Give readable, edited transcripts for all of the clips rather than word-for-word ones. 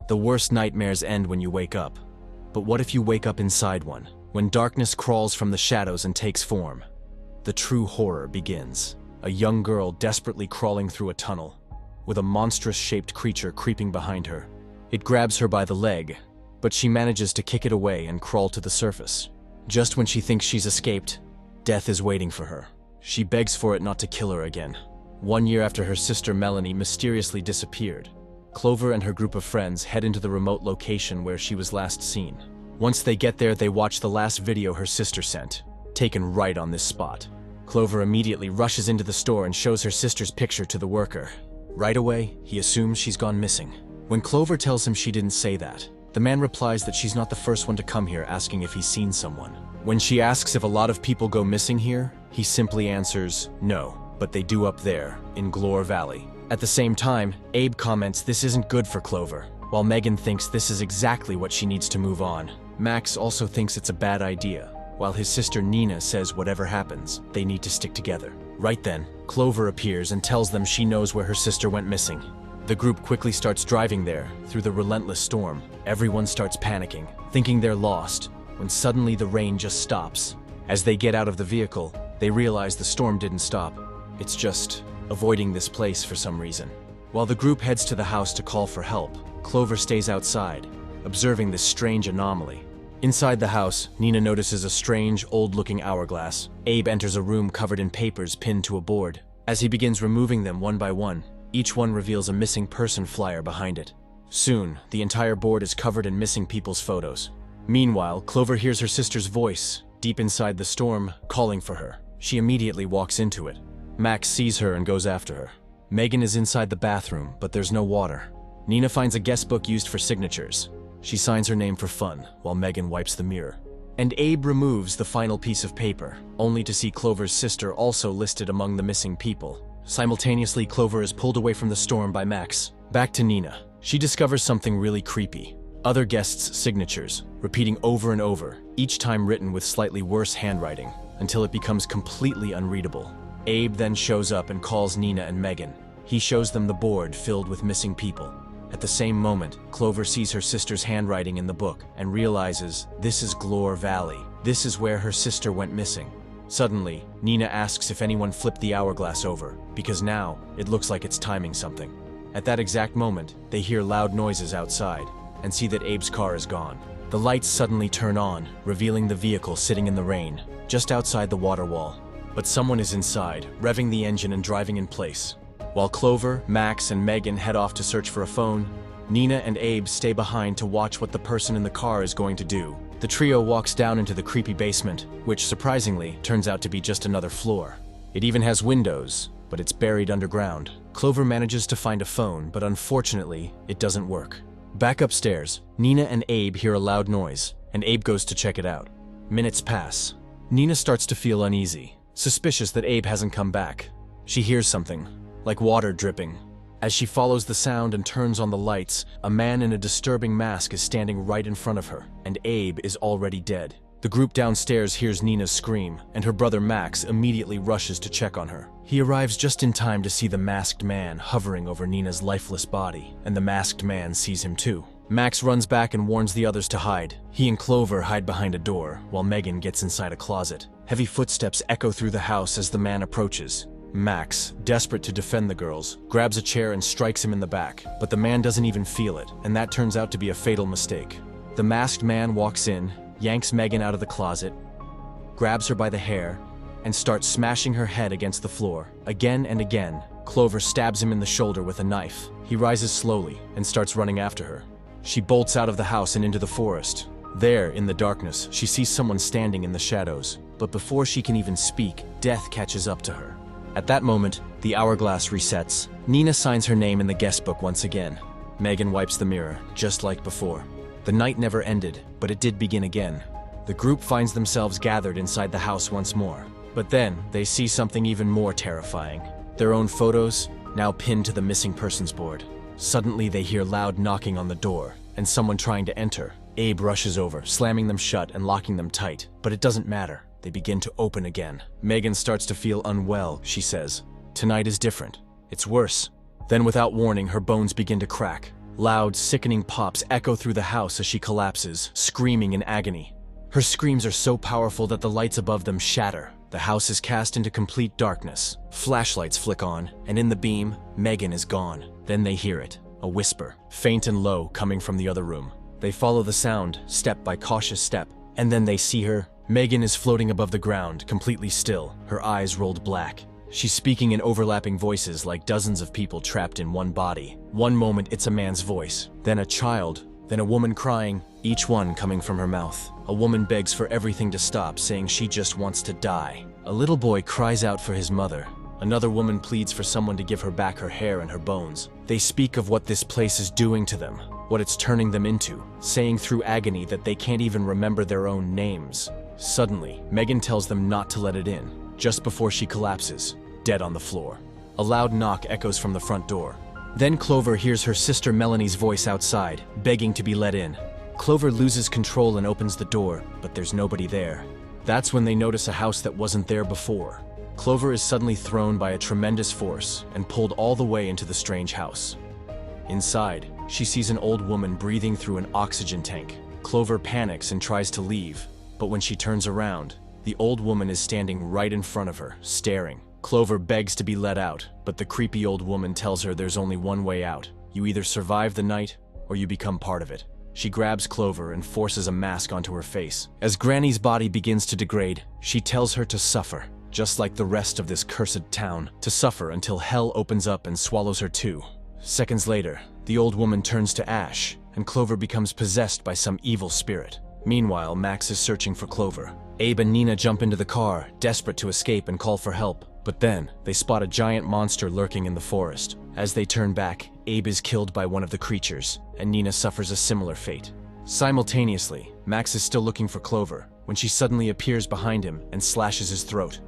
The worst nightmares end when you wake up. But what if you wake up inside one? When darkness crawls from the shadows and takes form, the true horror begins. A young girl desperately crawling through a tunnel, with a monstrous-shaped creature creeping behind her. It grabs her by the leg, but she manages to kick it away and crawl to the surface. Just when she thinks she's escaped, death is waiting for her. She begs for it not to kill her again. 1 year after her sister Melanie mysteriously disappeared, Clover and her group of friends head into the remote location where she was last seen. Once they get there, they watch the last video her sister sent, taken right on this spot. Clover immediately rushes into the store and shows her sister's picture to the worker. Right away, he assumes she's gone missing. When Clover tells him she didn't say that, the man replies that she's not the first one to come here, asking if he's seen someone. When she asks if a lot of people go missing here, he simply answers, no, but they do up there, in Glore Valley. At the same time, Abe comments this isn't good for Clover, while Megan thinks this is exactly what she needs to move on. Max also thinks it's a bad idea, while his sister Nina says whatever happens, they need to stick together. Right then, Clover appears and tells them she knows where her sister went missing. The group quickly starts driving there, through the relentless storm. Everyone starts panicking, thinking they're lost, when suddenly the rain just stops. As they get out of the vehicle, they realize the storm didn't stop. It's just avoiding this place for some reason. While the group heads to the house to call for help, Clover stays outside, observing this strange anomaly. Inside the house, Nina notices a strange, old-looking hourglass. Abe enters a room covered in papers pinned to a board. As he begins removing them one by one, each one reveals a missing person flyer behind it. Soon, the entire board is covered in missing people's photos. Meanwhile, Clover hears her sister's voice, deep inside the storm, calling for her. She immediately walks into it. Max sees her and goes after her. Megan is inside the bathroom, but there's no water. Nina finds a guest book used for signatures. She signs her name for fun, while Megan wipes the mirror. And Abe removes the final piece of paper, only to see Clover's sister also listed among the missing people. Simultaneously, Clover is pulled away from the storm by Max. Back to Nina. She discovers something really creepy. Other guests' signatures, repeating over and over, each time written with slightly worse handwriting, until it becomes completely unreadable. Abe then shows up and calls Nina and Megan. He shows them the board filled with missing people. At the same moment, Clover sees her sister's handwriting in the book and realizes this is Glore Valley. This is where her sister went missing. Suddenly, Nina asks if anyone flipped the hourglass over, because now it looks like it's timing something. At that exact moment, they hear loud noises outside and see that Abe's car is gone. The lights suddenly turn on, revealing the vehicle sitting in the rain, just outside the water wall. But someone is inside, revving the engine and driving in place. While Clover, Max, and Megan head off to search for a phone, Nina and Abe stay behind to watch what the person in the car is going to do. The trio walks down into the creepy basement, which surprisingly turns out to be just another floor. It even has windows, but it's buried underground. Clover manages to find a phone, but unfortunately, it doesn't work. Back upstairs, Nina and Abe hear a loud noise, and Abe goes to check it out. Minutes pass. Nina starts to feel uneasy, suspicious that Abe hasn't come back. She hears something, like water dripping. As she follows the sound and turns on the lights, a man in a disturbing mask is standing right in front of her, and Abe is already dead. The group downstairs hears Nina's scream, and her brother Max immediately rushes to check on her. He arrives just in time to see the masked man hovering over Nina's lifeless body, and the masked man sees him too. Max runs back and warns the others to hide. He and Clover hide behind a door, while Megan gets inside a closet. Heavy footsteps echo through the house as the man approaches. Max, desperate to defend the girls, grabs a chair and strikes him in the back, but the man doesn't even feel it, and that turns out to be a fatal mistake. The masked man walks in, yanks Megan out of the closet, grabs her by the hair, and starts smashing her head against the floor. Again and again, Clover stabs him in the shoulder with a knife. He rises slowly and starts running after her. She bolts out of the house and into the forest. There, in the darkness, she sees someone standing in the shadows, but before she can even speak, death catches up to her. At that moment, the hourglass resets. Nina signs her name in the guest book once again. Megan wipes the mirror, just like before. The night never ended, but it did begin again. The group finds themselves gathered inside the house once more. But then, they see something even more terrifying. Their own photos, now pinned to the missing persons board. Suddenly, they hear loud knocking on the door, and someone trying to enter. Abe rushes over, slamming them shut and locking them tight. But it doesn't matter. They begin to open again. Megan starts to feel unwell, she says. Tonight is different. It's worse. Then without warning, her bones begin to crack. Loud, sickening pops echo through the house as she collapses, screaming in agony. Her screams are so powerful that the lights above them shatter. The house is cast into complete darkness. Flashlights flick on, and in the beam, Megan is gone. Then they hear it, a whisper, faint and low, coming from the other room. They follow the sound, step by cautious step, and then they see her. Megan is floating above the ground, completely still, her eyes rolled black. She's speaking in overlapping voices like dozens of people trapped in one body. One moment it's a man's voice, then a child, then a woman crying, each one coming from her mouth. A woman begs for everything to stop, saying she just wants to die. A little boy cries out for his mother. Another woman pleads for someone to give her back her hair and her bones. They speak of what this place is doing to them, what it's turning them into, saying through agony that they can't even remember their own names. Suddenly, Megan tells them not to let it in, just before she collapses, dead on the floor. A loud knock echoes from the front door. Then Clover hears her sister Melanie's voice outside, begging to be let in. Clover loses control and opens the door, but there's nobody there. That's when they notice a house that wasn't there before. Clover is suddenly thrown by a tremendous force and pulled all the way into the strange house. Inside, she sees an old woman breathing through an oxygen tank. Clover panics and tries to leave, but when she turns around, the old woman is standing right in front of her, staring. Clover begs to be let out, but the creepy old woman tells her there's only one way out. You either survive the night, or you become part of it. She grabs Clover and forces a mask onto her face. As Granny's body begins to degrade, she tells her to suffer, just like the rest of this cursed town, to suffer until hell opens up and swallows her too. Seconds later, the old woman turns to ash, and Clover becomes possessed by some evil spirit. Meanwhile, Max is searching for Clover. Abe and Nina jump into the car, desperate to escape and call for help. But then, they spot a giant monster lurking in the forest. As they turn back, Abe is killed by one of the creatures, and Nina suffers a similar fate. Simultaneously, Max is still looking for Clover, when she suddenly appears behind him and slashes his throat.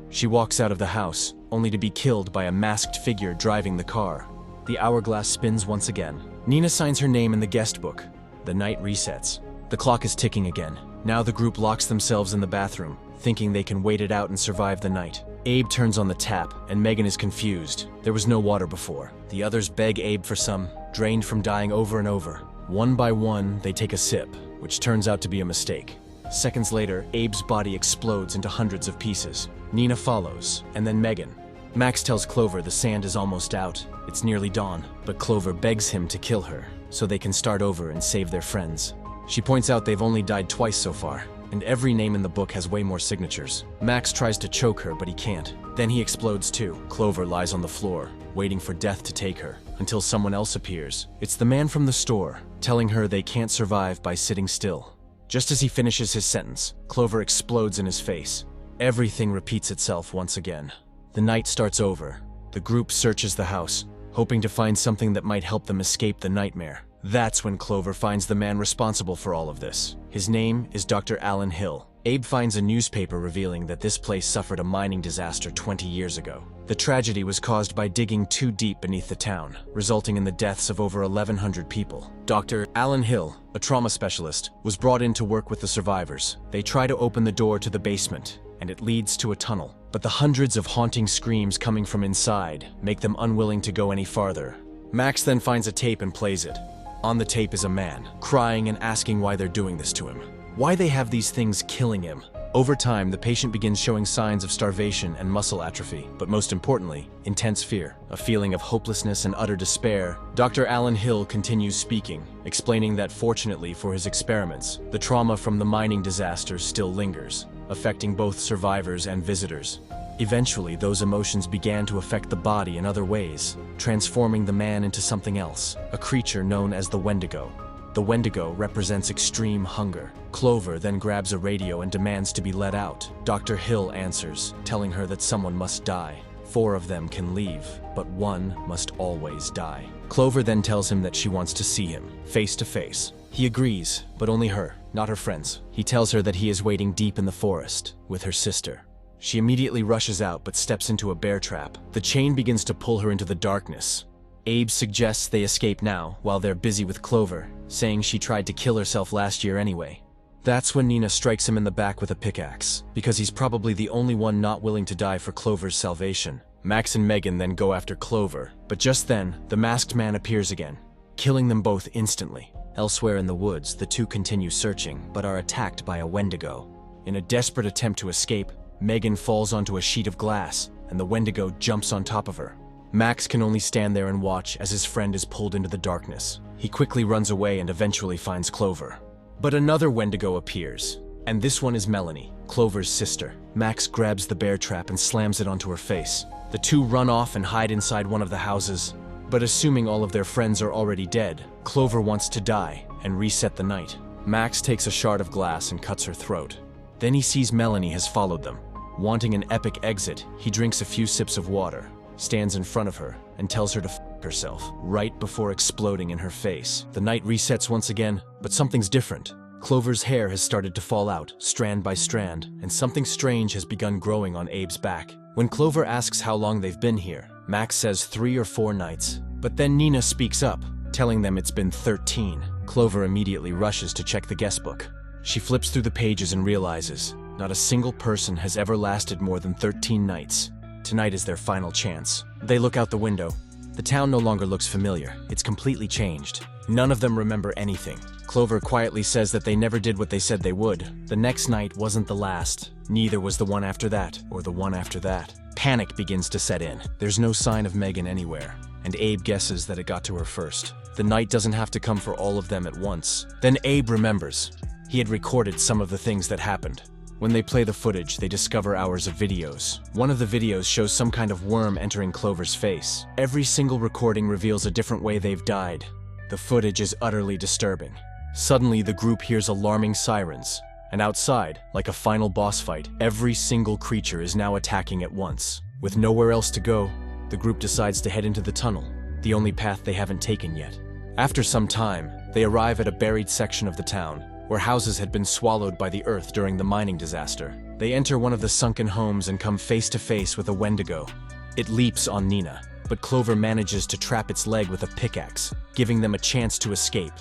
She walks out of the house, only to be killed by a masked figure driving the car. The hourglass spins once again. Nina signs her name in the guest book. The night resets. The clock is ticking again. Now the group locks themselves in the bathroom, thinking they can wait it out and survive the night. Abe turns on the tap, and Megan is confused. There was no water before. The others beg Abe for some, drained from dying over and over. One by one, they take a sip, which turns out to be a mistake. Seconds later, Abe's body explodes into hundreds of pieces. Nina follows, and then Megan. Max tells Clover the sand is almost out. It's nearly dawn, but Clover begs him to kill her, so they can start over and save their friends. She points out they've only died twice so far, and every name in the book has way more signatures. Max tries to choke her, but he can't. Then he explodes too. Clover lies on the floor, waiting for death to take her, until someone else appears. It's the man from the store, telling her they can't survive by sitting still. Just as he finishes his sentence, Clover explodes in his face. Everything repeats itself once again. The night starts over. The group searches the house, hoping to find something that might help them escape the nightmare. That's when Clover finds the man responsible for all of this. His name is Dr. Alan Hill. Abe finds a newspaper revealing that this place suffered a mining disaster 20 years ago. The tragedy was caused by digging too deep beneath the town, resulting in the deaths of over 1,100 people. Dr. Alan Hill, a trauma specialist, was brought in to work with the survivors. They try to open the door to the basement, and it leads to a tunnel. But the hundreds of haunting screams coming from inside make them unwilling to go any farther. Max then finds a tape and plays it. On the tape is a man, crying and asking why they're doing this to him. Why they have these things killing him. Over time, the patient begins showing signs of starvation and muscle atrophy, but most importantly, intense fear, a feeling of hopelessness and utter despair. Dr. Alan Hill continues speaking, explaining that fortunately for his experiments, the trauma from the mining disaster still lingers, affecting both survivors and visitors. Eventually, those emotions began to affect the body in other ways, transforming the man into something else, a creature known as the Wendigo. The Wendigo represents extreme hunger. Clover then grabs a radio and demands to be let out. Dr. Hill answers, telling her that someone must die. 4 of them can leave, but one must always die. Clover then tells him that she wants to see him, face to face. He agrees, but only her, not her friends. He tells her that he is waiting deep in the forest, with her sister. She immediately rushes out but steps into a bear trap. The chain begins to pull her into the darkness. Abe suggests they escape now, while they're busy with Clover, saying she tried to kill herself last year anyway. That's when Nina strikes him in the back with a pickaxe, because he's probably the only one not willing to die for Clover's salvation. Max and Megan then go after Clover, but just then, the masked man appears again. killing them both instantly. Elsewhere in the woods, the two continue searching, but are attacked by a Wendigo. In a desperate attempt to escape, Megan falls onto a sheet of glass, and the Wendigo jumps on top of her. Max can only stand there and watch as his friend is pulled into the darkness. He quickly runs away and eventually finds Clover. But another Wendigo appears, and this one is Melanie, Clover's sister. Max grabs the bear trap and slams it onto her face. The two run off and hide inside one of the houses, but assuming all of their friends are already dead, Clover wants to die and reset the night. Max takes a shard of glass and cuts her throat. Then he sees Melanie has followed them. Wanting an epic exit, he drinks a few sips of water, stands in front of her, and tells her to f*** herself, right before exploding in her face. The night resets once again, but something's different. Clover's hair has started to fall out, strand by strand, and something strange has begun growing on Abe's back. When Clover asks how long they've been here, Max says 3 or 4 nights. But then Nina speaks up, telling them it's been 13. Clover immediately rushes to check the guest book. She flips through the pages and realizes not a single person has ever lasted more than 13 nights. Tonight is their final chance. They look out the window. The town no longer looks familiar. It's completely changed. None of them remember anything. Clover quietly says that they never did what they said they would. The next night wasn't the last. Neither was the one after that, or the one after that. Panic begins to set in. There's no sign of Megan anywhere, and Abe guesses that it got to her first. The night doesn't have to come for all of them at once. Then Abe remembers. He had recorded some of the things that happened. When they play the footage, they discover hours of videos. One of the videos shows some kind of worm entering Clover's face. Every single recording reveals a different way they've died. The footage is utterly disturbing. Suddenly, the group hears alarming sirens, and outside, like a final boss fight, every single creature is now attacking at once. With nowhere else to go, the group decides to head into the tunnel, the only path they haven't taken yet. After some time, they arrive at a buried section of the town, where houses had been swallowed by the earth during the mining disaster. They enter one of the sunken homes and come face to face with a Wendigo. It leaps on Nina, but Clover manages to trap its leg with a pickaxe, giving them a chance to escape.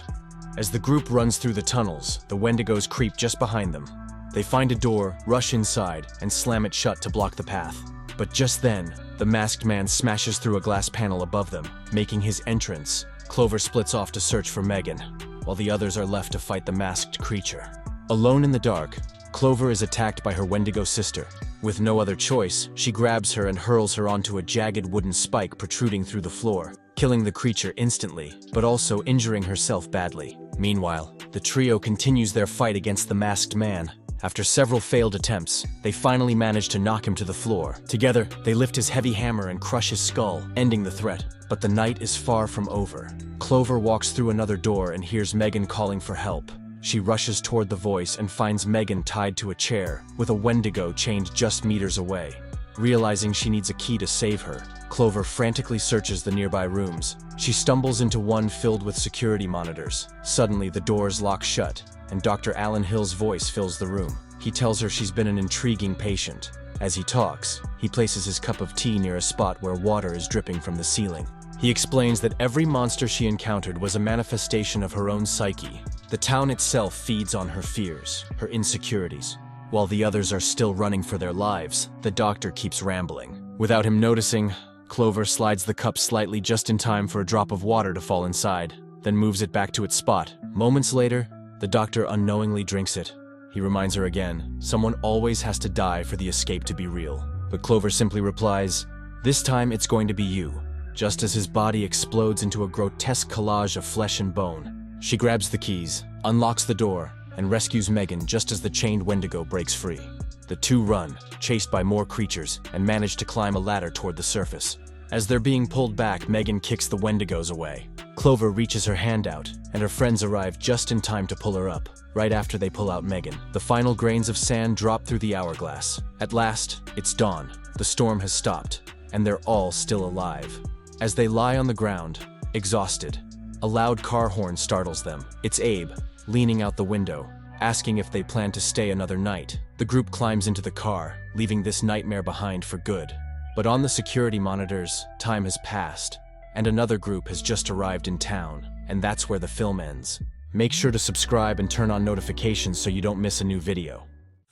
As the group runs through the tunnels, the Wendigos creep just behind them. They find a door, rush inside, and slam it shut to block the path. But just then, the masked man smashes through a glass panel above them, making his entrance. Clover splits off to search for Megan, while the others are left to fight the masked creature. Alone in the dark, Clover is attacked by her Wendigo sister. With no other choice, she grabs her and hurls her onto a jagged wooden spike protruding through the floor, killing the creature instantly, but also injuring herself badly. Meanwhile, the trio continues their fight against the masked man. After several failed attempts, they finally manage to knock him to the floor. Together, they lift his heavy hammer and crush his skull, ending the threat. But the night is far from over. Clover walks through another door and hears Megan calling for help. She rushes toward the voice and finds Megan tied to a chair, with a Wendigo chained just meters away. Realizing she needs a key to save her, Clover frantically searches the nearby rooms. She stumbles into one filled with security monitors. Suddenly, the doors lock shut, and Dr. Alan Hill's voice fills the room. He tells her she's been an intriguing patient. As he talks, he places his cup of tea near a spot where water is dripping from the ceiling. He explains that every monster she encountered was a manifestation of her own psyche. The town itself feeds on her fears, her insecurities. While the others are still running for their lives, the doctor keeps rambling. Without him noticing, Clover slides the cup slightly just in time for a drop of water to fall inside, then moves it back to its spot. Moments later, the doctor unknowingly drinks it. He reminds her again, someone always has to die for the escape to be real. But Clover simply replies, "This time it's going to be you." Just as his body explodes into a grotesque collage of flesh and bone, she grabs the keys, unlocks the door, and rescues Megan just as the chained Wendigo breaks free. The two run, chased by more creatures, and manage to climb a ladder toward the surface. As they're being pulled back, Megan kicks the Wendigos away. Clover reaches her hand out, and her friends arrive just in time to pull her up. Right after they pull out Megan, the final grains of sand drop through the hourglass. At last, it's dawn. The storm has stopped, and they're all still alive. As they lie on the ground, exhausted, a loud car horn startles them. It's Abe, leaning out the window, asking if they plan to stay another night. The group climbs into the car, leaving this nightmare behind for good. But on the security monitors, time has passed, and another group has just arrived in town, and that's where the film ends. Make sure to subscribe and turn on notifications so you don't miss a new video.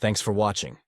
Thanks for watching.